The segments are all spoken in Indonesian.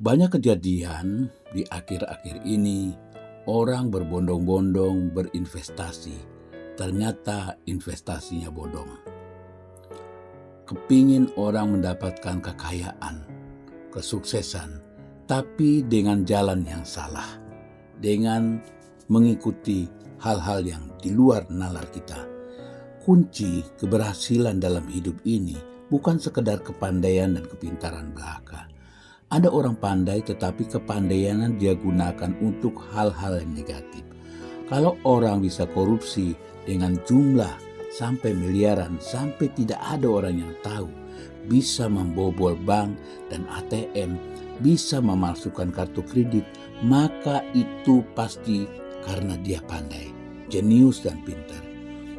Banyak kejadian di akhir-akhir ini, orang berbondong-bondong berinvestasi, ternyata investasinya bodong. Kepingin orang mendapatkan kekayaan, kesuksesan, tapi dengan jalan yang salah, dengan mengikuti hal-hal yang di luar nalar kita. Kunci keberhasilan dalam hidup ini bukan sekedar kepandaian dan kepintaran belaka. Ada orang pandai tetapi kepandaiannya dia gunakan untuk hal-hal yang negatif. Kalau orang bisa korupsi dengan jumlah sampai miliaran, sampai tidak ada orang yang tahu, bisa membobol bank dan ATM, bisa memalsukan kartu kredit, maka itu pasti karena dia pandai, jenius dan pintar.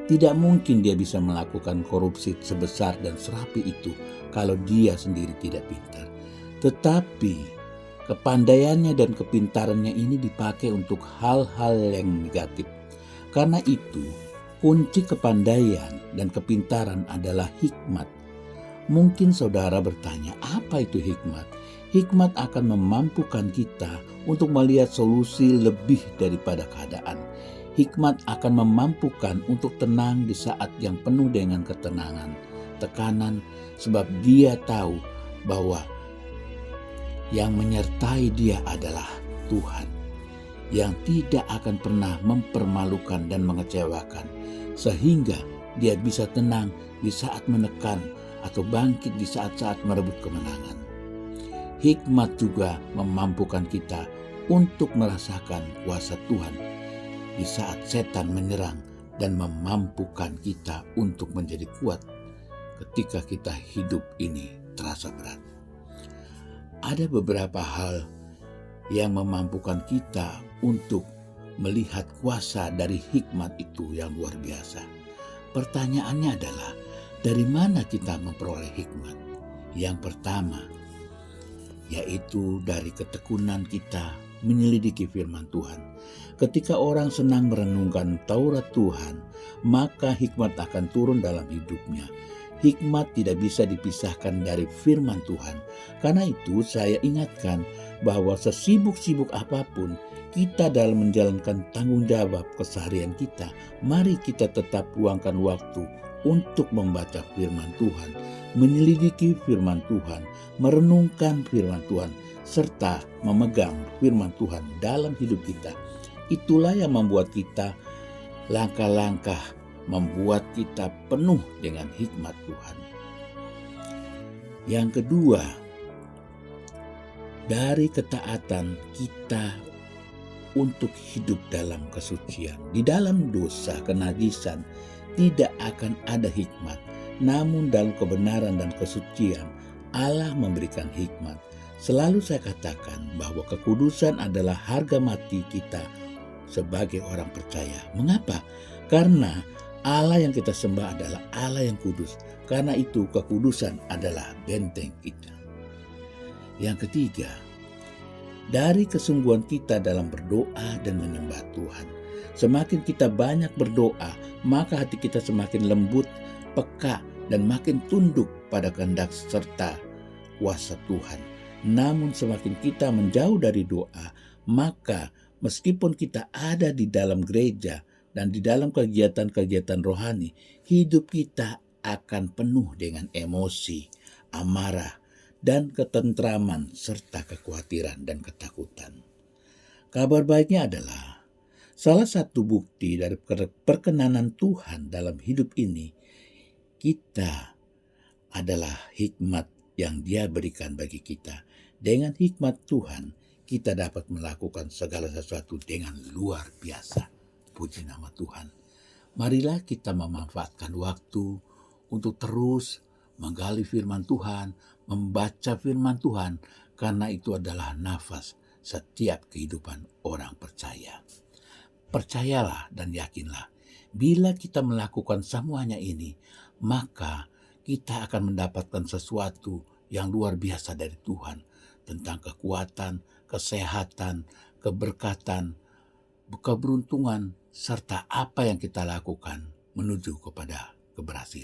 Tidak mungkin dia bisa melakukan korupsi sebesar dan serapi itu kalau dia sendiri tidak pintar. Tetapi kepandaiannya dan kepintarannya ini dipakai untuk hal-hal yang negatif. Karena itu, kunci kepandaian dan kepintaran adalah hikmat. Mungkin saudara bertanya, apa itu hikmat? Hikmat akan memampukan kita untuk melihat solusi lebih daripada keadaan. Hikmat akan memampukan untuk tenang di saat yang penuh dengan ketenangan, tekanan, sebab dia tahu bahwa yang menyertai dia adalah Tuhan, yang tidak akan pernah mempermalukan dan mengecewakan, sehingga dia bisa tenang di saat menekan atau bangkit di saat-saat merebut kemenangan. Hikmat juga memampukan kita untuk merasakan kuasa Tuhan di saat setan menyerang dan memampukan kita untuk menjadi kuat ketika kita hidup ini terasa berat. Ada beberapa hal yang memampukan kita untuk melihat kuasa dari hikmat itu yang luar biasa. Pertanyaannya adalah, dari mana kita memperoleh hikmat? Yang pertama, yaitu dari ketekunan kita menyelidiki firman Tuhan. Ketika orang senang merenungkan Taurat Tuhan, maka hikmat akan turun dalam hidupnya. Hikmat tidak bisa dipisahkan dari firman Tuhan. Karena itu saya ingatkan bahwa sesibuk-sibuk apapun kita dalam menjalankan tanggung jawab keseharian kita, mari kita tetap luangkan waktu untuk membaca firman Tuhan, menyelidiki firman Tuhan, merenungkan firman Tuhan, serta memegang firman Tuhan dalam hidup kita. Itulah yang membuat kita langkah-langkah, membuat kita penuh dengan hikmat Tuhan. Yang kedua, dari ketaatan kita untuk hidup dalam kesucian. Di dalam dosa, kenajisan, tidak akan ada hikmat. Namun dalam kebenaran dan kesucian, Allah memberikan hikmat. Selalu saya katakan bahwa kekudusan adalah harga mati kita sebagai orang percaya. Mengapa? Karena Allah yang kita sembah adalah Allah yang kudus. Karena itu kekudusan adalah benteng kita. Yang ketiga, dari kesungguhan kita dalam berdoa dan menyembah Tuhan. Semakin kita banyak berdoa, maka hati kita semakin lembut, peka, dan makin tunduk pada kehendak serta kuasa Tuhan. Namun semakin kita menjauh dari doa, maka meskipun kita ada di dalam gereja dan di dalam kegiatan-kegiatan rohani, hidup kita akan penuh dengan emosi, amarah, dan ketentraman serta kekhawatiran dan ketakutan. Kabar baiknya adalah salah satu bukti dari perkenanan Tuhan dalam hidup ini, kita adalah hikmat yang Dia berikan bagi kita. Dengan hikmat Tuhan, kita dapat melakukan segala sesuatu dengan luar biasa. Puji nama Tuhan. Marilah kita memanfaatkan waktu untuk terus menggali firman Tuhan, membaca firman Tuhan, karena itu adalah nafas setiap kehidupan orang percaya. Percayalah dan yakinlah, bila kita melakukan semuanya ini, maka kita akan mendapatkan sesuatu yang luar biasa dari Tuhan, tentang kekuatan, kesehatan, keberkatan, keberuntungan, serta apa yang kita lakukan menuju kepada keberhasilan.